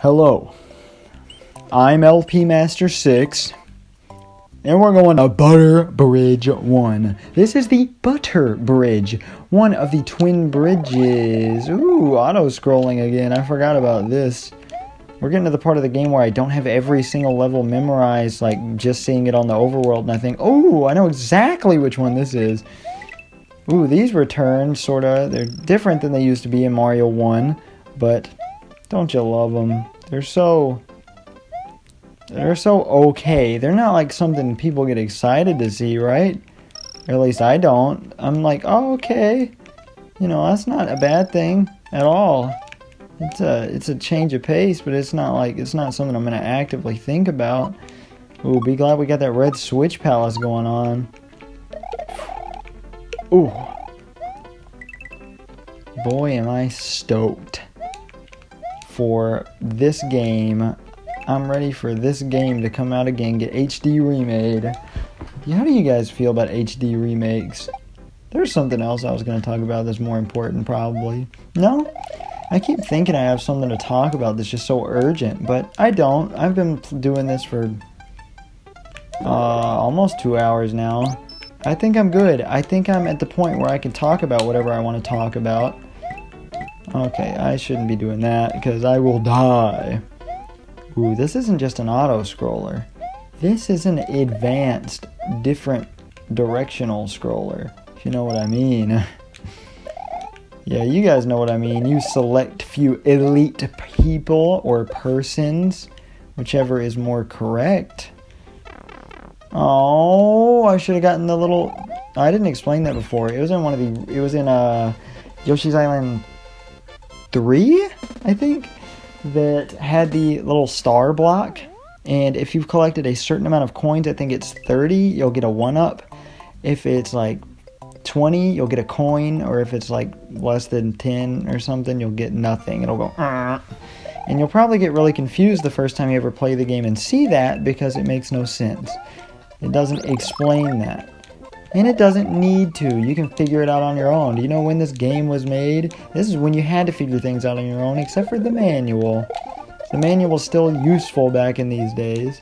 Hello, I'm LP Master 6, and we're going to Butter Bridge 1. This is the Butter Bridge, one of the twin bridges. Ooh, auto-scrolling again, I forgot about this. We're getting to the part of the game where I don't have every single level memorized, like just seeing it on the overworld, and I think, oh, I know exactly which one this is. Ooh, these return, sorta. They're different than they used to be in Mario 1, but don't you love them? They're so okay. They're not like something people get excited to see, right? Or at least I don't. I'm like, oh, okay. You know, that's not a bad thing at all. It's a change of pace, but it's not something I'm gonna actively think about. Ooh, be glad we got that red switch palace going on. Ooh. Boy, am I stoked for this game. I'm ready for this game to come out again, get HD remade. How do you guys feel about HD remakes? There's something else I was going to talk about that's more important, probably. No? I keep thinking I have something to talk about that's just so urgent, but I don't. I've been doing this for almost 2 hours now. I think I'm good. I think I'm at the point where I can talk about whatever I want to talk about. Okay, I shouldn't be doing that because I will die. Ooh, this isn't just an auto-scroller. This is an advanced, different directional scroller, if you know what I mean. Yeah, you guys know what I mean. You select few elite people or persons, whichever is more correct. Oh, I should have gotten the little... I didn't explain that before. It was in Yoshi's Island 3, I think, that had the little star block. And if you've collected a certain amount of coins, I think it's 30, you'll get a 1-up. If it's like 20, you'll get a coin. Or if it's like less than 10 or something, you'll get nothing. It'll go... And you'll probably get really confused the first time you ever play the game and see that, because it makes no sense. It doesn't explain that. And it doesn't need to. You can figure it out on your own. Do you know when this game was made? This is when you had to figure things out on your own, except for the manual. The manual's still useful back in these days.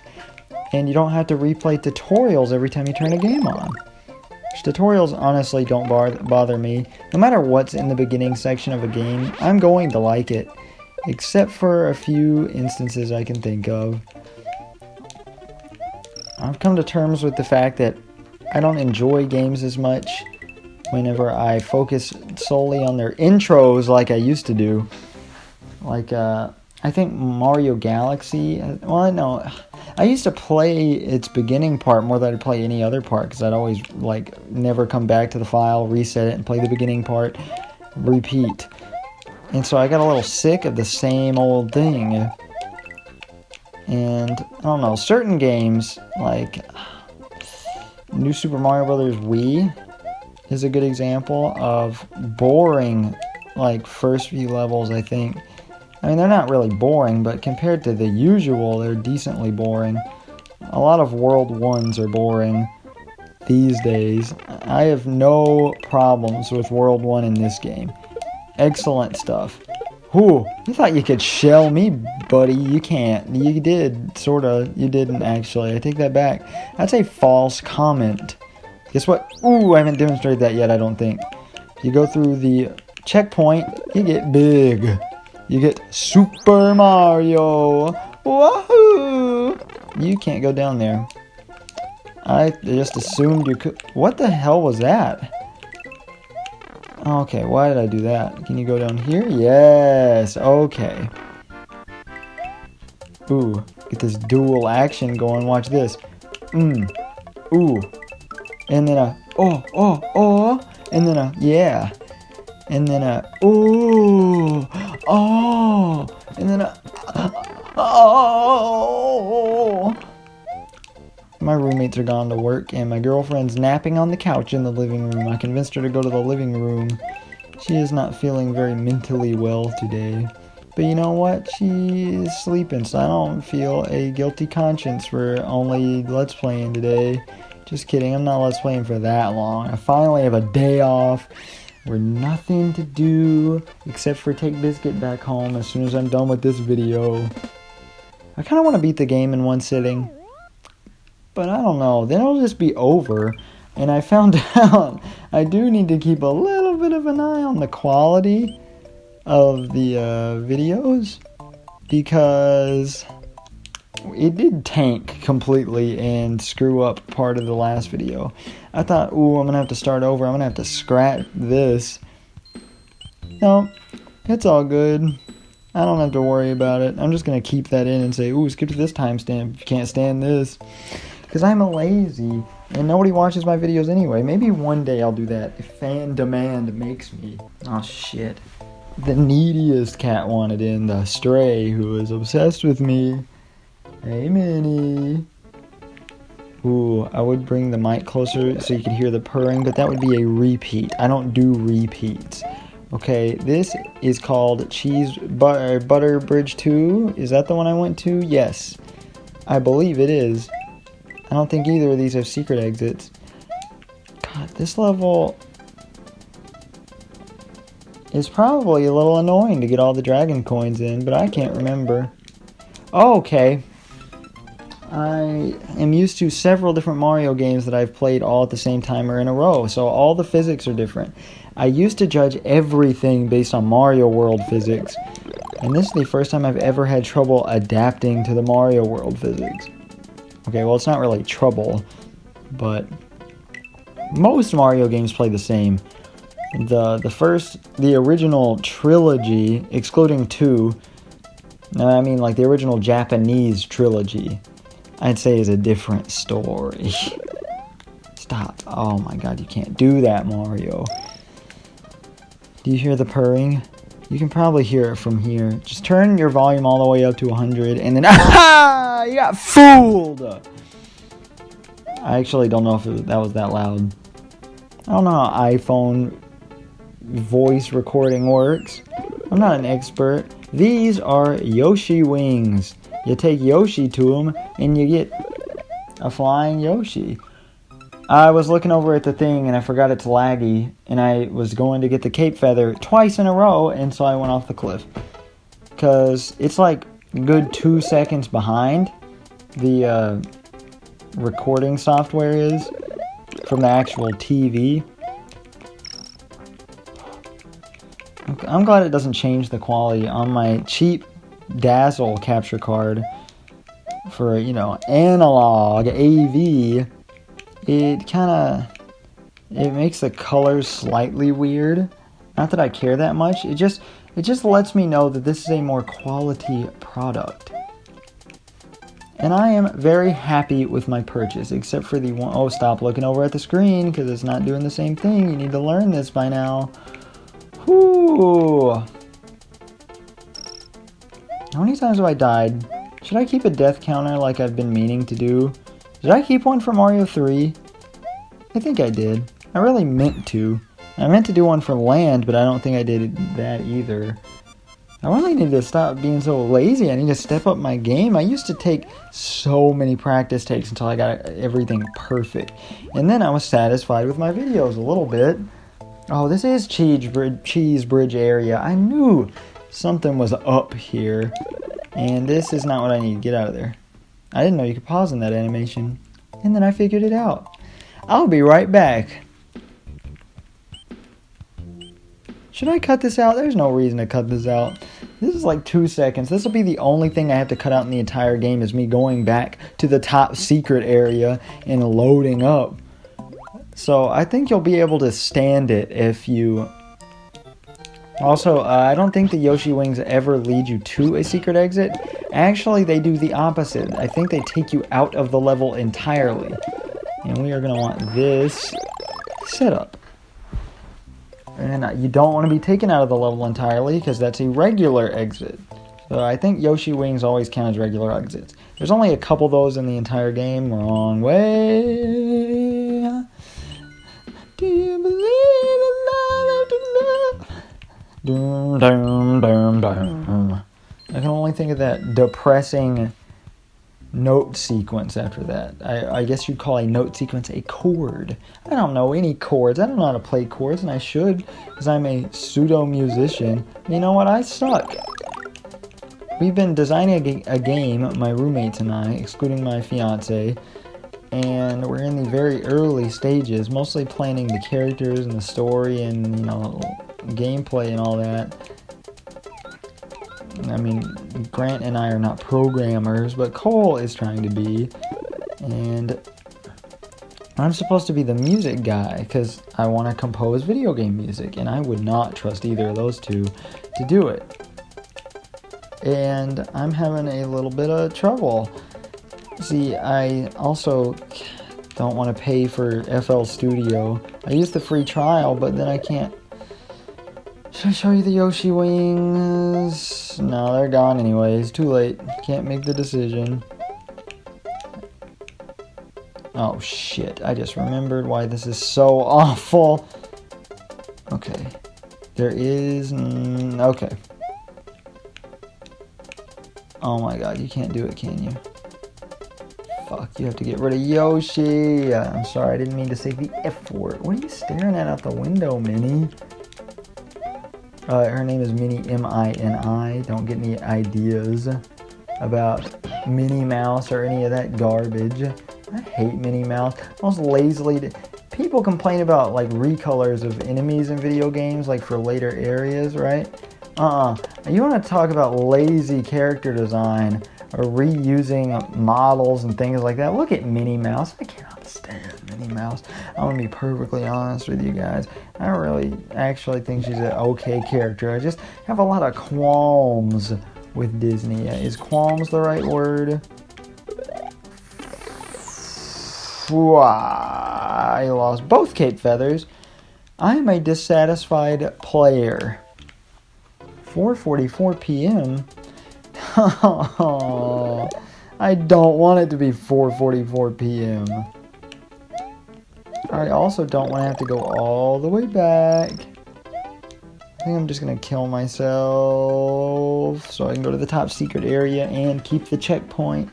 And you don't have to replay tutorials every time you turn a game on. Tutorials honestly don't bother me. No matter what's in the beginning section of a game, I'm going to like it. Except for a few instances I can think of. I've come to terms with the fact that I don't enjoy games as much whenever I focus solely on their intros like I used to do. Like, I think Mario Galaxy... Well, no. I used to play its beginning part more than I'd play any other part, because I'd always, like, never come back to the file, reset it, and play the beginning part, repeat. And so I got a little sick of the same old thing. And, I don't know, certain games, like New Super Mario Bros. Wii is a good example of boring, like, first few levels, I think. I mean, they're not really boring, but compared to the usual, they're decently boring. A lot of World 1s are boring these days. I have no problems with World 1 in this game. Excellent stuff. Ooh, you thought you could shell me, buddy. You can't. You did, sorta. You didn't, actually. I take that back. That's a false comment. Guess what? Ooh, I haven't demonstrated that yet, I don't think. You go through the checkpoint, you get big. You get Super Mario. Wahoo! You can't go down there. I just assumed you could. What the hell was that? Okay, why did I do that? Can you go down here? Yes, okay. Ooh, get this dual action going. Watch this. Ooh. And then oh. And then yeah. And then ooh. Oh. And then oh. My roommates are gone to work, and my girlfriend's napping on the couch in the living room. I convinced her to go to the living room. She is not feeling very mentally well today. But you know what? She is sleeping, so I don't feel a guilty conscience for only Let's Playing today. Just kidding, I'm not Let's Playing for that long. I finally have a day off. We're nothing to do except for take Biscuit back home as soon as I'm done with this video. I kind of want to beat the game in one sitting. But I don't know. Then it'll just be over. And I found out I do need to keep a little bit of an eye on the quality of the videos. Because it did tank completely and screw up part of the last video. I thought, ooh, I'm going to have to start over. I'm going to have to scratch this. No, it's all good. I don't have to worry about it. I'm just going to keep that in and say, ooh, skip to this timestamp if you can't stand this. Because I'm lazy and nobody watches my videos anyway. Maybe one day I'll do that if fan demand makes me. Oh, shit. The neediest cat wanted in, the stray who is obsessed with me. Hey, Minnie. Ooh, I would bring the mic closer so you could hear the purring, but that would be a repeat. I don't do repeats. Okay, this is called Butter Bridge 2. Is that the one I went to? Yes. I believe it is. I don't think either of these have secret exits. God, this level is probably a little annoying to get all the dragon coins in, but I can't remember. Oh, okay. I am used to several different Mario games that I've played all at the same time or in a row, so all the physics are different. I used to judge everything based on Mario World physics, and this is the first time I've ever had trouble adapting to the Mario World physics. Okay, well, it's not really trouble, but most Mario games play the same. The original trilogy, excluding 2, no, I mean like the original Japanese trilogy, I'd say is a different story. Stop. Oh my god, you can't do that, Mario. Do you hear the purring? You can probably hear it from here. Just turn your volume all the way up to 100 and then ah! You got fooled! I actually don't know if that was that loud. I don't know how iPhone voice recording works. I'm not an expert. These are Yoshi wings. You take Yoshi to them and you get a flying Yoshi. I was looking over at the thing and I forgot it's laggy, and I was going to get the cape feather twice in a row, and so I went off the cliff. Because it's like a good 2 seconds behind the recording software is from the actual TV. I'm glad it doesn't change the quality on my cheap Dazzle capture card for, you know, analog AV. It makes the colors slightly weird. Not that I care that much. It just lets me know that this is a more quality product. And I am very happy with my purchase, except for the one. Oh, stop looking over at the screen because it's not doing the same thing. You need to learn this by now. Whew. How many times have I died? Should I keep a death counter like I've been meaning to do? Did I keep one for Mario 3? I think I did. I really meant to. I meant to do one for Land, but I don't think I did that either. I really need to stop being so lazy. I need to step up my game. I used to take so many practice takes until I got everything perfect. And then I was satisfied with my videos a little bit. Oh, this is Cheese Bridge area. I knew something was up here. And this is not what I need. Get out of there. I didn't know you could pause in that animation. And then I figured it out. I'll be right back. Should I cut this out? There's no reason to cut this out. This is like 2 seconds. This will be the only thing I have to cut out in the entire game, is me going back to the top secret area and loading up. So I think you'll be able to stand it if you... Also, I don't think the Yoshi Wings ever lead you to a secret exit. Actually, they do the opposite. I think they take you out of the level entirely. And we are going to want this setup. And you don't want to be taken out of the level entirely, because that's a regular exit. So I think Yoshi Wings always count as regular exits. There's only a couple of those in the entire game. Wrong way. Do you believe in love after love? Dum, dum, dum, dum. I can only think of that depressing note sequence after that. I guess you'd call a note sequence a chord. I don't know any chords. I don't know how to play chords, and I should, because I'm a pseudo musician. You know what? I suck. we've been designing a game, my roommates and I, excluding my fiance, and we're in the very early stages, mostly planning the characters and the story and, you know, gameplay and all that. I mean, Grant and I are not programmers, but Cole is trying to be, and I'm supposed to be the music guy because I want to compose video game music, and I would not trust either of those two to do it. And I'm having a little bit of trouble. See, I also don't want to pay for FL Studio. I used the free trial, but then I can't. Should I show you the Yoshi wings? No, they're gone anyways. Too late. Can't make the decision. Oh shit, I just remembered why this is so awful. Okay. There is... okay. Oh my god, you can't do it, can you? Fuck, you have to get rid of Yoshi. I'm sorry, I didn't mean to say the F word. What are you staring at out the window, Minnie? Her name is Minnie, M-I-N-I. Don't get any ideas about Minnie Mouse or any of that garbage. I hate Minnie Mouse. Most lazily... People complain about, like, recolors of enemies in video games, like, for later areas, right? You want to talk about lazy character design or reusing models and things like that? Look at Minnie Mouse. I cannot stand Minnie Mouse. I'm going to be perfectly honest with you guys. I don't really actually think she's an okay character. I just have a lot of qualms with Disney. Is qualms the right word? I lost both cape feathers. I am a dissatisfied player. 4:44 p.m. I don't want it to be 4:44 p.m. I also don't want to have to go all the way back. I think I'm just going to kill myself so I can go to the top secret area and keep the checkpoint.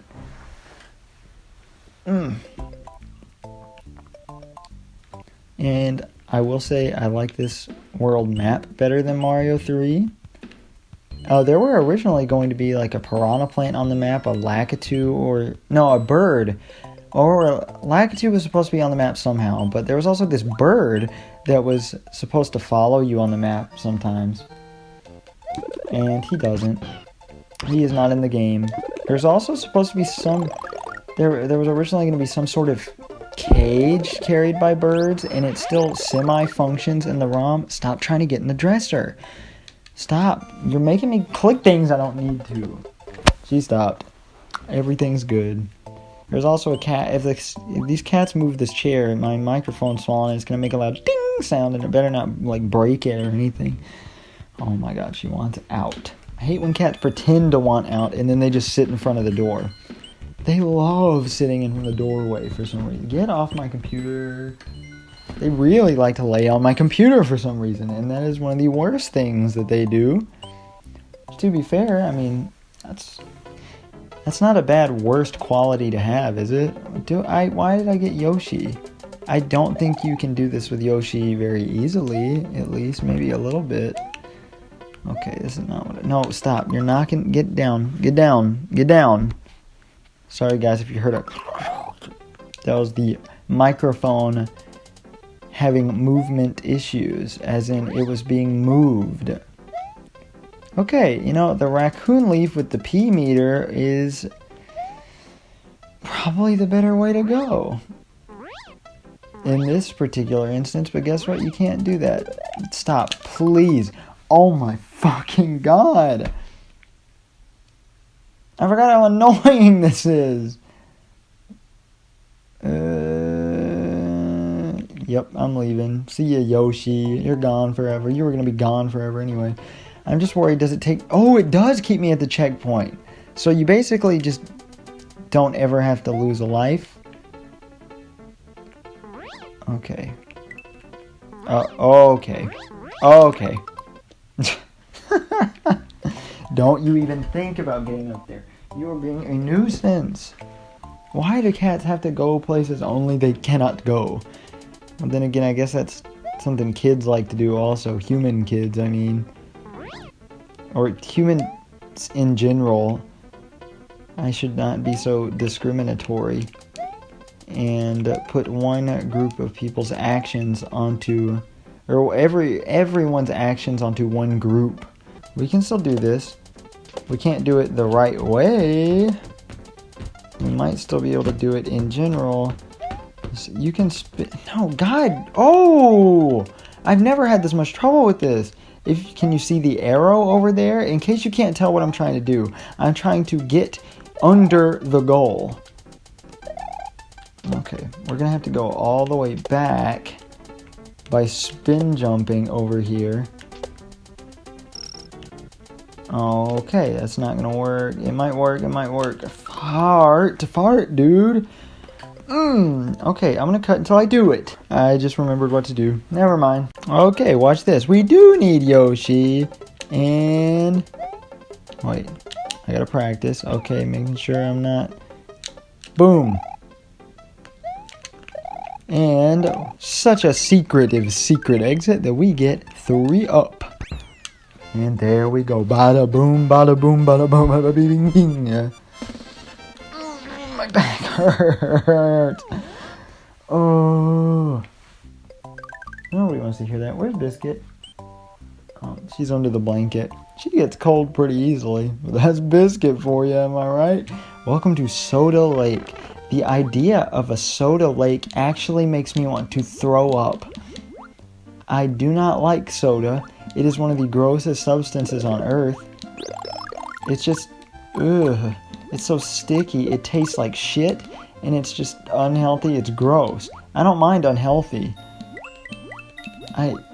And I will say I like this world map better than Mario 3. There were originally going to be like a piranha plant on the map, a Lakitu, or... No, a bird. Or Lakitu was supposed to be on the map somehow, but there was also this bird that was supposed to follow you on the map sometimes. And he doesn't. He is not in the game. There's also supposed to be some... There was originally going to be some sort of cage carried by birds, and it still semi-functions in the ROM. Stop trying to get in the dresser. Stop. You're making me click things I don't need to. She stopped. Everything's good. There's also a cat. If these cats move this chair, my microphone's falling, it's going to make a loud ding sound, and it better not like break it or anything. Oh my god, she wants out. I hate when cats pretend to want out, and then they just sit in front of the door. They love sitting in the doorway for some reason. Get off my computer. They really like to lay on my computer for some reason, and that is one of the worst things that they do. To be fair, I mean, that's not a bad worst quality to have, is it? Why did I get Yoshi? I don't think you can do this with Yoshi very easily, at least, maybe a little bit. Okay, this is not what no, stop. You're knocking. Get down. Get down. Get down. Sorry, guys, if you heard a... That was the microphone having movement issues, as in it was being moved. Okay, you know, the raccoon leaf with the P meter is probably the better way to go in this particular instance, but guess what? You can't do that. Stop, please. Oh my fucking god. I forgot how annoying this is. Yep, I'm leaving. See ya, Yoshi. You're gone forever. You were going to be gone forever anyway. I'm just worried, does it take... Oh, it does keep me at the checkpoint. So you basically just don't ever have to lose a life. Okay. Okay. Okay. Don't you even think about getting up there. You are being a nuisance. Why do cats have to go places only they cannot go? Well, then again, I guess that's something kids like to do also. Human kids, I mean. Or human in general, I should not be so discriminatory and put one group of people's actions onto, or everyone's actions onto one group. We can still do this. We can't do it the right way. We might still be able to do it in general. You can no, God. Oh! I've never had this much trouble with this. Can you see the arrow over there? In case you can't tell what I'm trying to do, I'm trying to get under the goal. Okay, we're gonna have to go all the way back by spin jumping over here. Okay, that's not gonna work. It might work, it might work. Fart, dude. Okay, I'm gonna cut until I do it. I just remembered what to do. Never mind. Okay, watch this. We do need Yoshi. And wait, I gotta practice. Okay, making sure I'm not. Boom. And such a secretive secret exit that we get 3 up. And there we go. Bada boom, bada boom, bada boom, bada bing, bing. My back hurts. Oh. Nobody wants to hear that. Where's Biscuit? Oh, she's under the blanket. She gets cold pretty easily. But that's Biscuit for you, am I right? Welcome to Soda Lake. The idea of a soda lake actually makes me want to throw up. I do not like soda. It is one of the grossest substances on earth. It's just, ugh. It's so sticky. It tastes like shit, and it's just unhealthy. It's gross. I don't mind unhealthy.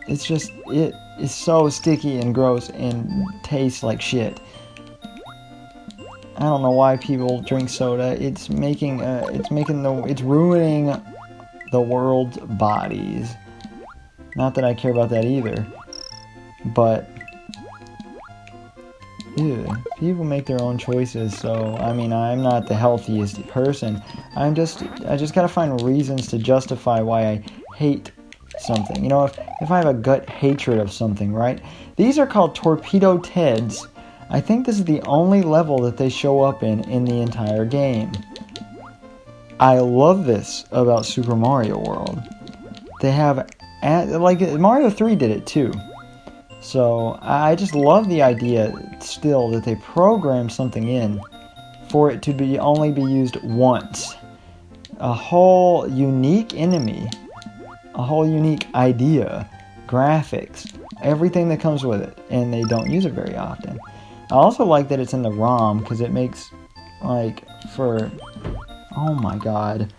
It's just, it is so sticky and gross and tastes like shit. I don't know why people drink soda. It's ruining the world's bodies. Not that I care about that either, but ew, people make their own choices. So I mean, I'm not the healthiest person. I just gotta find reasons to justify why I hate something. You know, if I have a gut hatred of something, right? These are called Torpedo Teds. I think this is the only level that they show up in the entire game. I love this about Super Mario World. They have, like, Mario 3 did it too. So I just love the idea still that they program something in for it to only be used once. A whole unique enemy, a whole unique idea, graphics, everything that comes with it, and they don't use it very often. I also like that it's in the ROM because it makes, like, oh my god,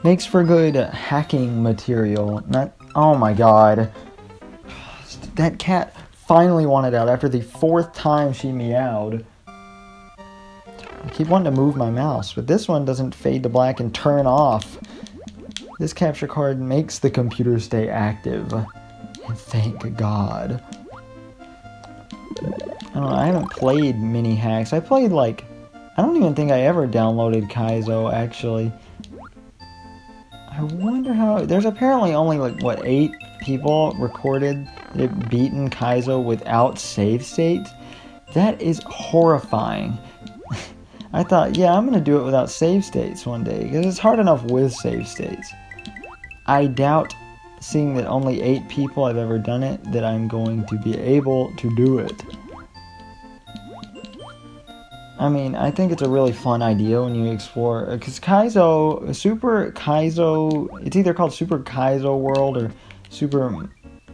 makes for good hacking material. Oh my god, that cat finally wanted out after the 4th time she meowed. I keep wanting to move my mouse, but this one doesn't fade to black and turn off. This capture card makes the computer stay active, and thank God. I don't know, I haven't played mini hacks. I played, like, I don't even think I ever downloaded Kaizo, actually. I wonder how, there's apparently only, like, what, 8 people recorded that have beaten Kaizo without save states? That is horrifying. I thought, yeah, I'm gonna do it without save states one day, because it's hard enough with save states. I doubt, seeing that only 8 people have ever done it, that I'm going to be able to do it. I mean, I think it's a really fun idea when you explore, because Kaizo, Super Kaizo, it's either called Super Kaizo World or Super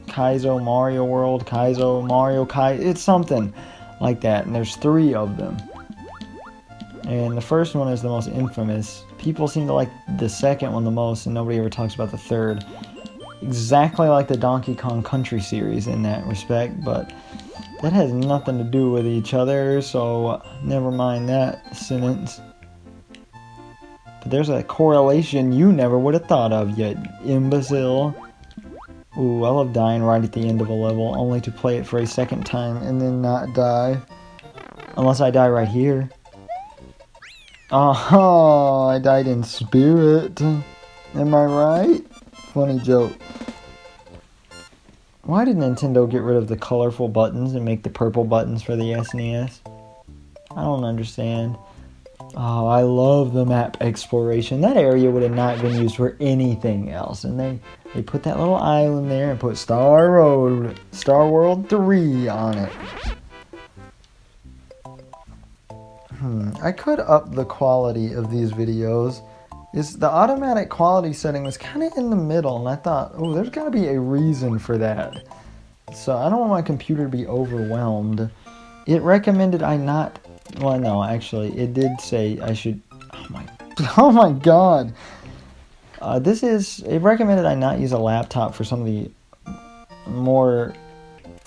Kaizo Mario World, Kaizo Mario it's something like that, and there's 3 of them. And the first one is the most infamous. People seem to like the second one the most, and nobody ever talks about the third. Exactly like the Donkey Kong Country series in that respect, but that has nothing to do with each other, so never mind that sentence. But there's a correlation you never would have thought of, you imbecile. Ooh, I love dying right at the end of a level, only to play it for a second time and then not die. Unless I die right here. Oh, I died in spirit. Am I right? Funny joke. Why did Nintendo get rid of the colorful buttons and make the purple buttons for the SNES? I don't understand. Oh, I love the map exploration. That area would have not been used for anything else. And they put that little island there and put Star World 3 on it. I could up the quality of these videos. The automatic quality setting was kind of in the middle, and I thought, oh, there's got to be a reason for that. So I don't want my computer to be overwhelmed. It recommended I not... Well, no, actually, it did say I should... Oh my god! It recommended I not use a laptop for some of the more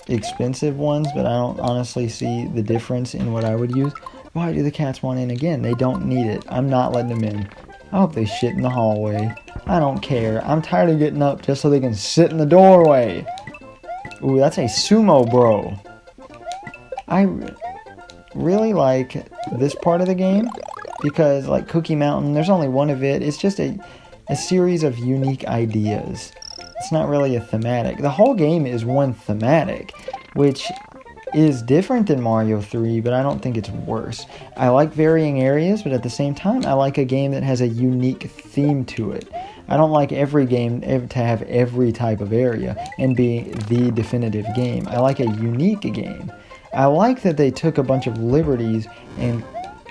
expensive ones, but I don't honestly see the difference in what I would use. Why do the cats want in again? They don't need it. I'm not letting them in. I hope they shit in the hallway. I don't care. I'm tired of getting up just so they can sit in the doorway. Ooh, that's a sumo bro. I really like this part of the game because, like Cookie Mountain, there's only one of it. It's just a series of unique ideas. It's not really a thematic. The whole game is one thematic, which is different than Mario 3, but I don't think it's worse. I like varying areas, but at the same time, I like a game that has a unique theme to it. I don't like every game to have every type of area and be the definitive game. I like a unique game. I like that they took a bunch of liberties and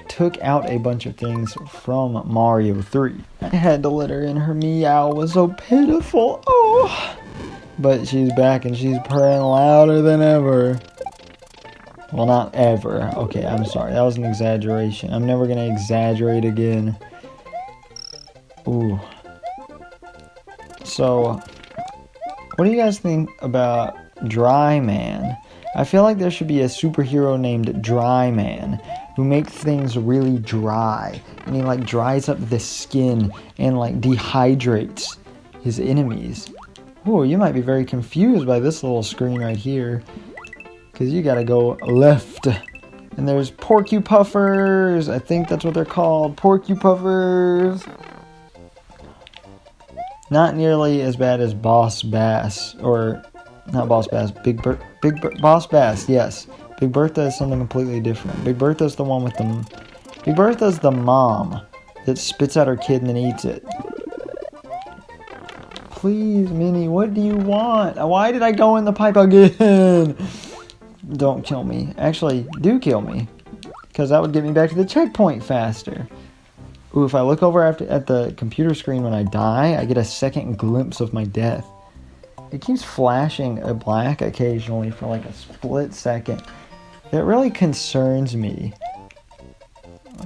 took out a bunch of things from Mario 3. I had to let her in. Her meow was so pitiful. Oh! But she's back and she's purring louder than ever. Well, not ever. Okay, I'm sorry. That was an exaggeration. I'm never going to exaggerate again. Ooh. So, what do you guys think about Dry Man? I feel like there should be a superhero named Dry Man who makes things really dry. And he, like, dries up the skin and, like, dehydrates his enemies. Ooh, you might be very confused by this little screen right here. Because you gotta go left. And there's Porcupuffers. I think that's what they're called. Porcupuffers. Not nearly as bad as Boss Bass. Or, not Boss Bass. Boss Bass, yes. Big Bertha is something completely different. Big Bertha's the one with the... Big Bertha's the mom that spits out her kid and then eats it. Please, Minnie, what do you want? Why did I go in the pipe again? Don't kill me. Actually, do kill me. Because that would get me back to the checkpoint faster. Ooh, if I look over at the computer screen when I die, I get a second glimpse of my death. It keeps flashing a black occasionally for like a split second. That really concerns me.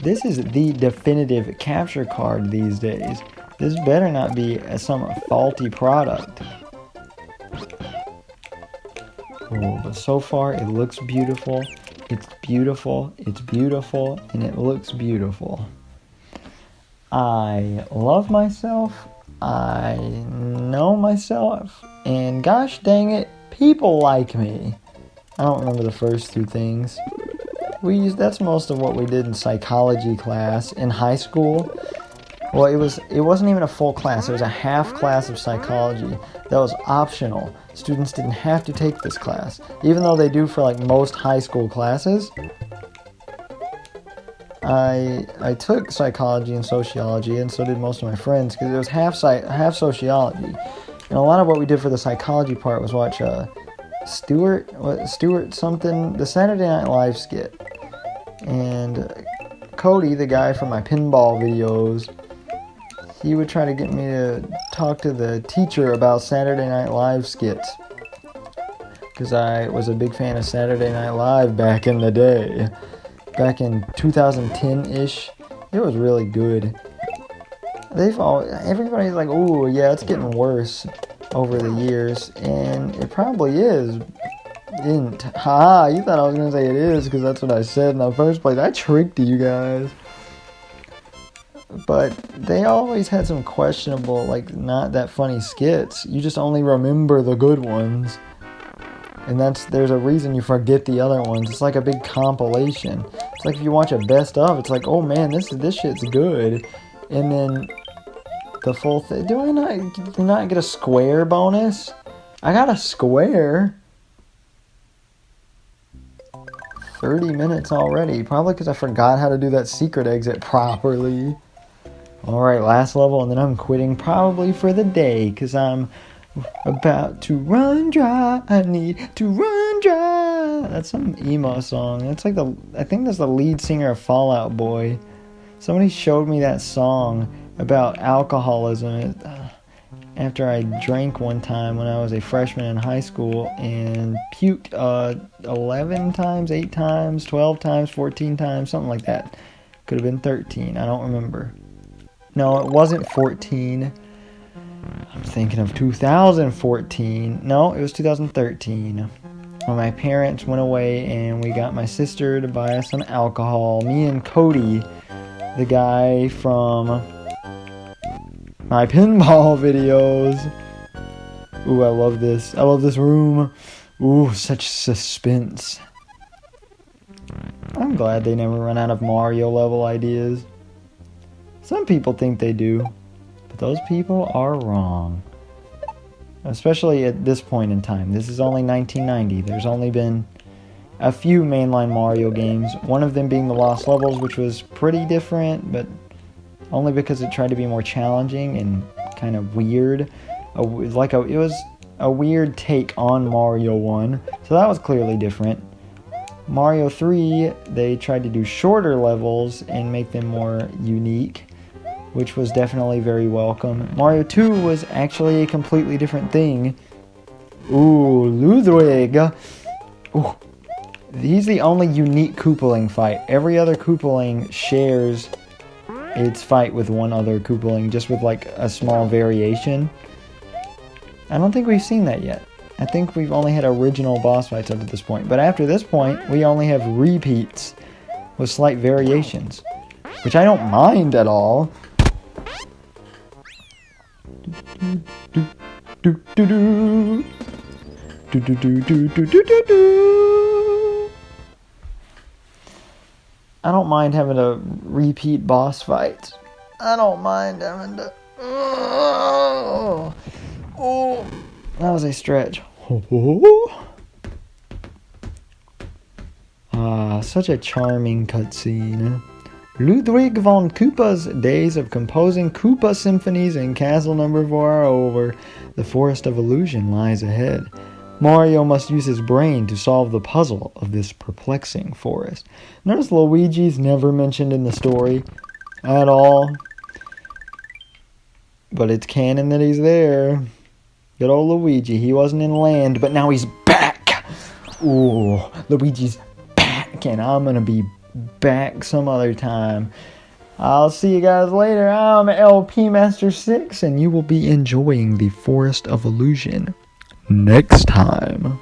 This is the definitive capture card these days. This better not be some faulty product. Oh, but so far it looks beautiful. It's beautiful. It's beautiful. And it looks beautiful. I love myself. I know myself. And gosh dang it, people like me. I don't remember the first two things. That's most of what we did in psychology class in high school. Well, it wasn't even a full class. It was a half class of psychology that was optional. Students didn't have to take this class, even though they do for like most high school classes. I took psychology and sociology, and so did most of my friends, because it was half sociology. And a lot of what we did for the psychology part was watch Stewart something, the Saturday Night Live skit. And Cody, the guy from my pinball videos, he would try to get me to talk to the teacher about Saturday Night Live skits. Because I was a big fan of Saturday Night Live back in the day. Back in 2010-ish. It was really good. Everybody's like, ooh, yeah, it's getting worse over the years. And it probably is. Haha, you thought I was going to say it is because that's what I said in the first place. I tricked you guys. But they always had some questionable, like, not that funny skits. You just only remember the good ones. And there's a reason you forget the other ones. It's like a big compilation. It's like if you watch a best of, it's like, oh man, this shit's good. And then the full thing. Do I not get a square bonus? I got a square. 30 minutes already. Probably because I forgot how to do that secret exit properly. Alright, last level, and then I'm quitting probably for the day, because I'm about to run dry. I need to run dry. That's some emo song. That's like I think that's the lead singer of Fall Out Boy. Somebody showed me that song about alcoholism after I drank one time when I was a freshman in high school and puked 11 times, 8 times, 12 times, 14 times, something like that. Could have been 13. I don't remember. No, it wasn't 14. I'm thinking of 2014. No, it was 2013. When my parents went away and we got my sister to buy us some alcohol. Me and Cody, the guy from my pinball videos. Ooh, I love this. I love this room. Ooh, such suspense. I'm glad they never run out of Mario level ideas. Some people think they do, but those people are wrong. Especially at this point in time. This is only 1990. There's only been a few mainline Mario games. One of them being the Lost Levels, which was pretty different, but only because it tried to be more challenging and kind of weird. It was a weird take on Mario 1, so that was clearly different. Mario 3, they tried to do shorter levels and make them more unique, which was definitely very welcome. Mario 2 was actually a completely different thing. Ooh, Ludwig. Ooh. He's the only unique Koopaling fight. Every other Koopaling shares its fight with one other Koopaling, just with like a small variation. I don't think we've seen that yet. I think we've only had original boss fights up to this point. But after this point, we only have repeats with slight variations, which I don't mind at all. I don't mind having to repeat boss fights. I don't mind having to... Oh, that was a stretch. Such a charming cutscene. Ludwig von Koopa's days of composing Koopa symphonies in Castle Number 4 are over. The Forest of Illusion lies ahead. Mario must use his brain to solve the puzzle of this perplexing forest. Notice Luigi's never mentioned in the story at all. But it's canon that he's there. Good old Luigi. He wasn't in land, but now he's back. Ooh, Luigi's back, and I'm gonna be back some other time. I'll see you guys later. I'm LP Master 6, and you will be enjoying the Forest of Illusion next time.